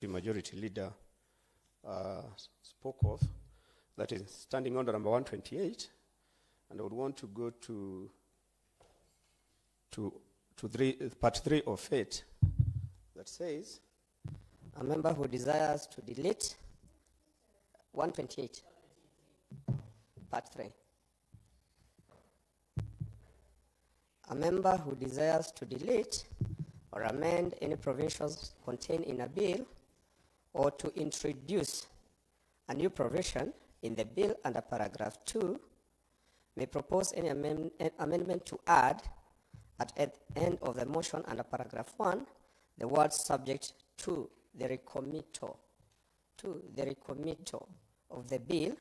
the majority leader spoke of, that is standing order number 128, and I would want to go to part 3 of it, that says, a member who desires to delete 128, part 3. A member who desires to delete or amend any provisions contained in a bill or to introduce a new provision in the bill under paragraph 2 may propose any amendment to add at the end of the motion under paragraph 1 the word subject to the recommittal of the bill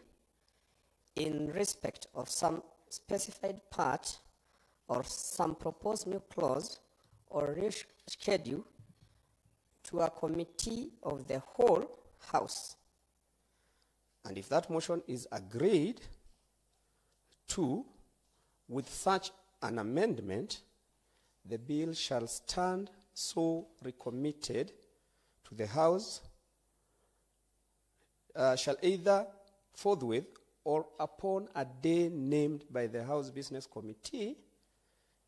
in respect of some specified part or some proposed new clause or reschedule to a committee of the whole House. and if that motion is agreed to with such an amendment, the bill shall stand so recommitted to the House, shall either forthwith or upon a day named by the House Business Committee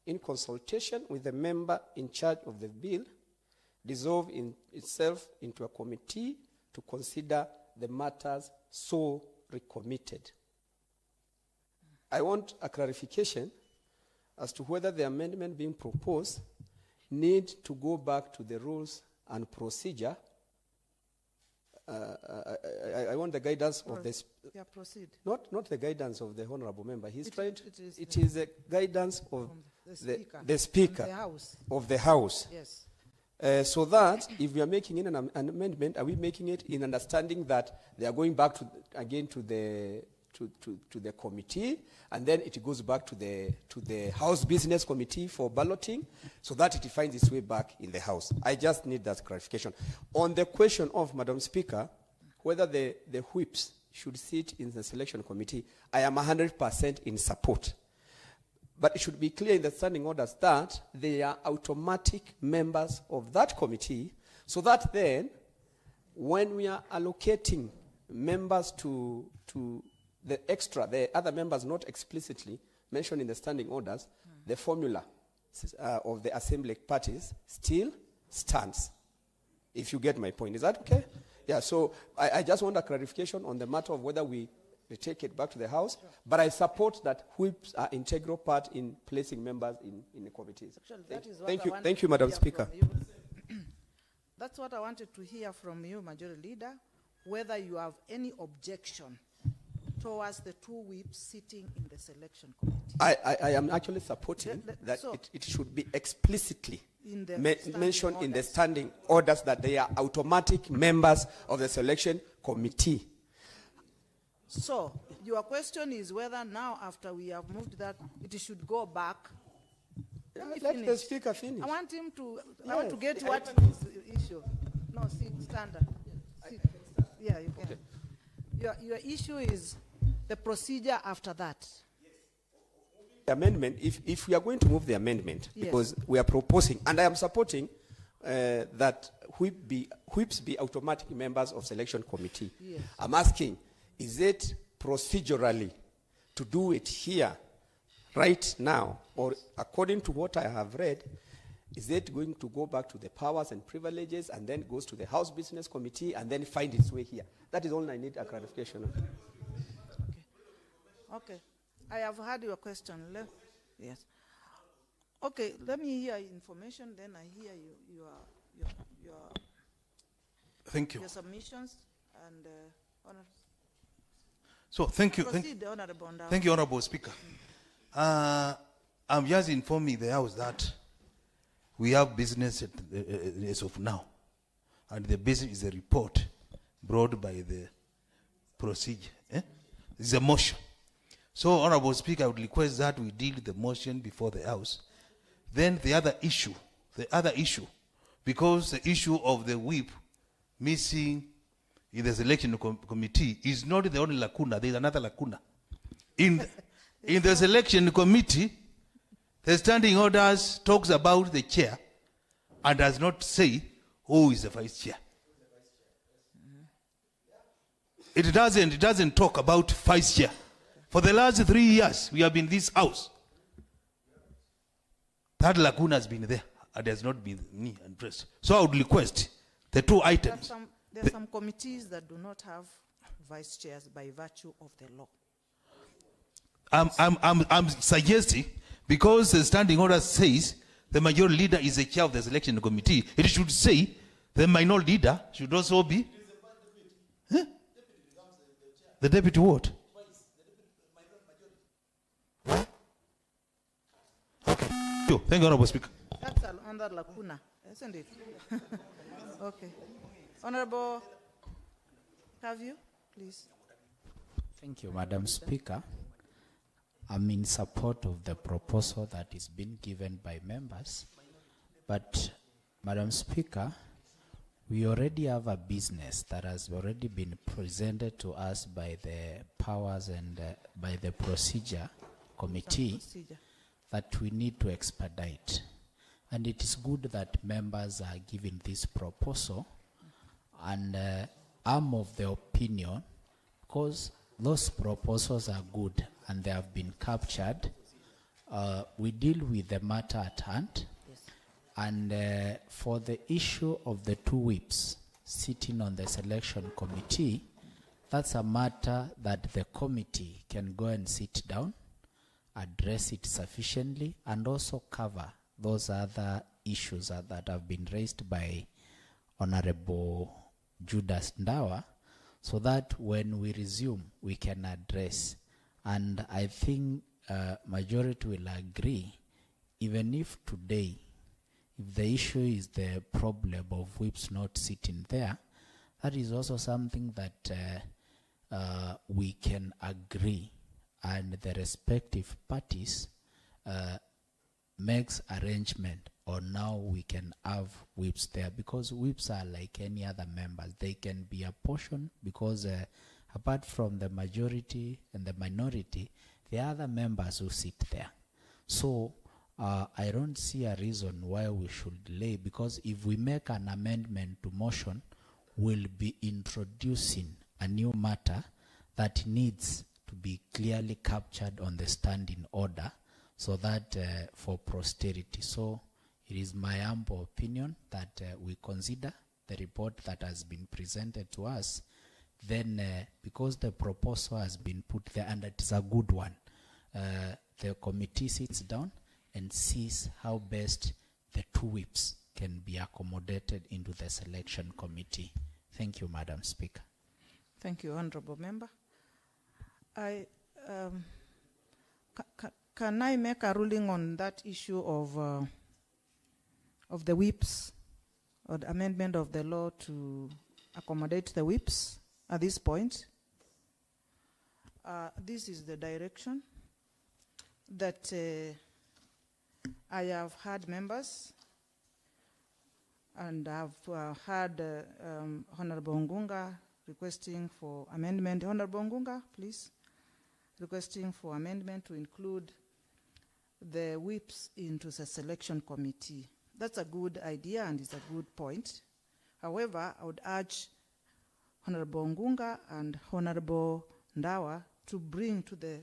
in consultation with the member in charge of the bill, dissolve in itself into a committee to consider the matters so recommitted. I want a clarification as to whether the amendment being proposed need to go back to the rules and procedure. I want the guidance of this. Yeah, proceed. Not the guidance of the honorable member. It is the guidance of the speaker of the House. Yes. So that if we are making in an amendment, are we making it in understanding that they are going back again to the committee, and then it goes back to the House Business Committee for balloting, so that it finds its way back in the House. I just need that clarification. On the question of, Madam Speaker, whether the whips should sit in the selection committee, I am 100% in support. But it should be clear in the standing orders that they are automatic members of that committee, so that then, when we are allocating members to the other members not explicitly mentioned in the standing orders, the formula of the assembly parties still stands. If you get my point. Is that okay? Yeah, so I just want a clarification on the matter of whether we take it back to the House, but I support that whips are integral part in placing members in the committees. Actually, thank you, Madam Speaker. That's what I wanted to hear from you, Majority Leader, whether you have any objection towards the two whips sitting in the selection committee. I am actually supporting that it should be explicitly mentioned in the standing orders that they are automatic members of the selection committee. So, your question is whether now, after we have moved that, it should go back. Let the Speaker finish. I want him to, I want to get what is the issue. No, see, standard. Yeah, you can. Okay. Your issue is the procedure after that. The amendment, if we are going to move the amendment, yes, because we are proposing, and I am supporting that whips be automatic members of selection committee. Yes. I'm asking, is it procedurally to do it here, right now, or according to what I have read, is it going to go back to the powers and privileges and then goes to the House Business Committee and then find its way here? That is all I need a clarification on. Okay. I have heard your question. Yes. Okay, let me hear information, then I hear your thank you. Your submissions and honor. So thank you. Proceed, Honorable Ndao. Thank you, Honorable Speaker. I'm just informing the House that we have business as of now, and the business is a report brought by the procedure. It's a motion. So, Honorable Speaker, I would request that we deal with the motion before the House. Then the other issue, because the issue of the whip missing in the selection committee is not the only lacuna. There is another lacuna. In the selection committee, the standing orders talks about the chair and does not say who is the vice chair. It doesn't talk about vice chair. For the last 3 years, we have been in this house. That lacuna has been there. And has not been addressed. So I would request the two items. There are some committees that do not have vice chairs by virtue of the law. I'm suggesting, because the standing order says the majority leader is the chair of the selection committee, it should say the minority leader should also be the deputy what? Okay. Thank you, Honorable Speaker. That's another lacuna, isn't it? Okay. Honorable, have you, please? Thank you, Madam Speaker. I'm in support of the proposal that is being given by members. But, Madam Speaker, we already have a business that has already been presented to us by the powers and by the procedure committee that we need to expedite. And it is good that members are given this proposal. And I'm of the opinion, because those proposals are good and they have been captured, we deal with the matter at hand. Yes. And for the issue of the two whips sitting on the selection committee, that's a matter that the committee can go and sit down, address it sufficiently, and also cover those other issues that have been raised by Honorable Judas Ndawa, so that when we resume, we can address. And I think majority will agree, even if today, if the issue is the problem of whips not sitting there, that is also something that we can agree, and the respective parties makes arrangement, or now we can have whips there, because whips are like any other members. They can be apportioned, because apart from the majority and the minority, there are other members who sit there. So I don't see a reason why we should delay, because if we make an amendment to motion, we'll be introducing a new matter that needs to be clearly captured on the standing order, so that for posterity. So it is my humble opinion that we consider the report that has been presented to us. Then because the proposal has been put there, and it is a good one, the committee sits down and sees how best the two whips can be accommodated into the selection committee. Thank you, Madam Speaker. Thank you, Honorable Member. Can I make a ruling on that issue of the whips, or the amendment of the law to accommodate the whips at this point? This is the direction that I have had members, and I've had Honorable Ngunga requesting for amendment. Honorable Ngunga, please, requesting for amendment to include the whips into the selection committee. That's a good idea and it's a good point. However, I would urge Honorable Ngunga and Honorable Ndawa to bring to the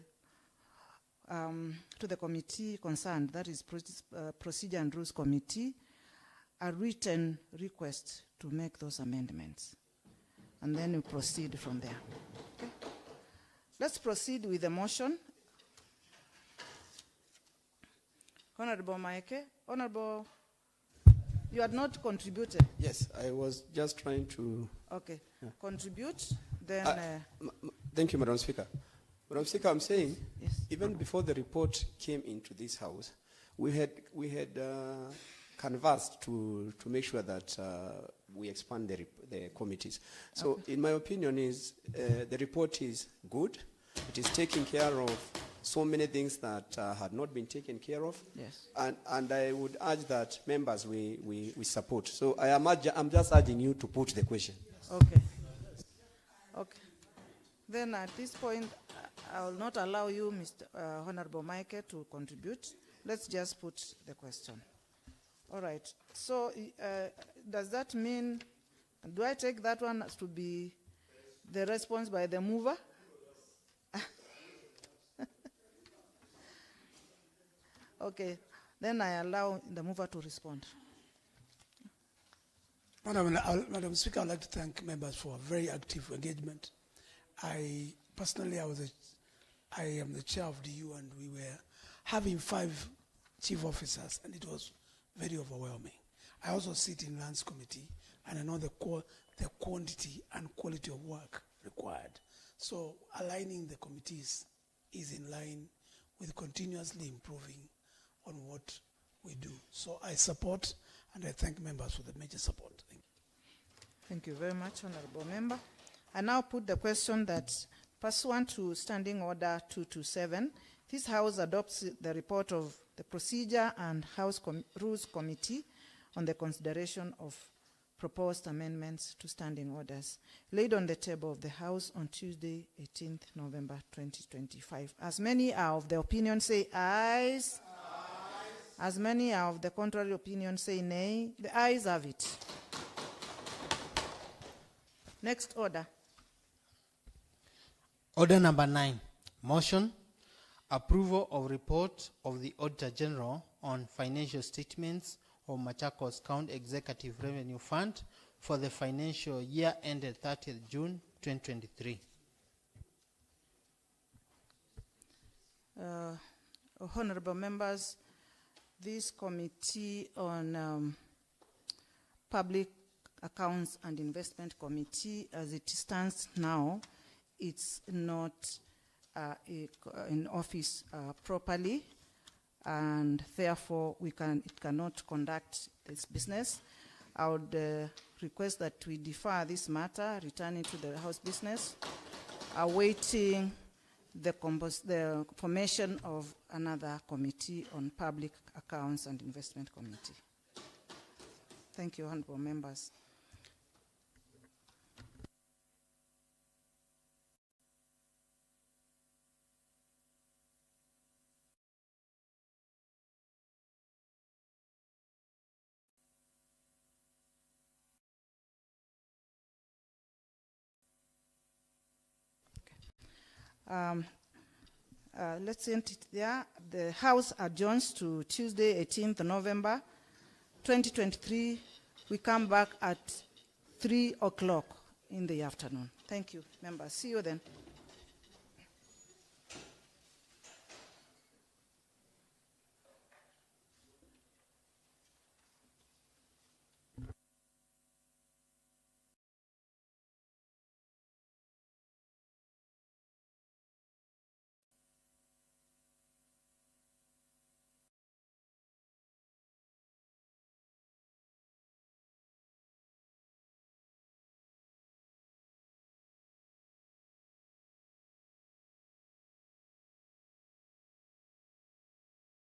committee concerned, that is Procedure and Rules Committee, a written request to make those amendments. And then we proceed from there. Okay. Let's proceed with the motion. Honorable Maeke, Honorable, you had not contributed. Yes, I was just trying to... Okay, yeah. Contribute, then... Thank you, Madam Speaker. Madam Speaker, I'm saying, yes, even before the report came into this House, we had canvassed to make sure that we expand the committees. So, okay, in my opinion, is the report is good. It is taking care of so many things that had not been taken care of. Yes. And I would urge that members we support. So I'm just urging you to put the question. Okay. Okay. Then at this point, I will not allow you, Mr. Honorable Maeke, to contribute. Let's just put the question. All right. So does that mean, do I take that one as to be the response by the mover? Okay, then I allow the mover to respond. Madam Speaker, I'd like to thank members for a very active engagement. I personally, I am the chair of DU, and we were having 5 chief officers, and it was very overwhelming. I also sit in Lands Committee, and I know the quantity and quality of work required. So aligning the committees is in line with continuously improving on what we do. So I support, and I thank members for the major support. Thank you. Thank you very much, Honorable Member. I now put the question that pursuant to Standing Order 227, this House adopts the report of the Procedure and House Rules Committee on the consideration of proposed amendments to standing orders laid on the table of the House on Tuesday, 18th November 2025. As many are of the opinion, say ayes. As many are of the contrary opinion, say nay. The ayes have it. Next order. Order number 9, motion, approval of report of the Auditor General on financial statements of Machakos County Executive Revenue Fund for the financial year ended 30th June 2023. Honorable members, this Committee on Public Accounts and Investment Committee, as it stands now, it's not in office properly, and therefore it cannot conduct its business. I would request that we defer this matter, returning to the House business, awaiting the formation of another committee on Public Accounts and Investment Committee. Thank you, honorable members. Let's end it there. The House adjourns to Tuesday, 18th November 2023. We come back at 3 o'clock in the afternoon. Thank you, members. See you then.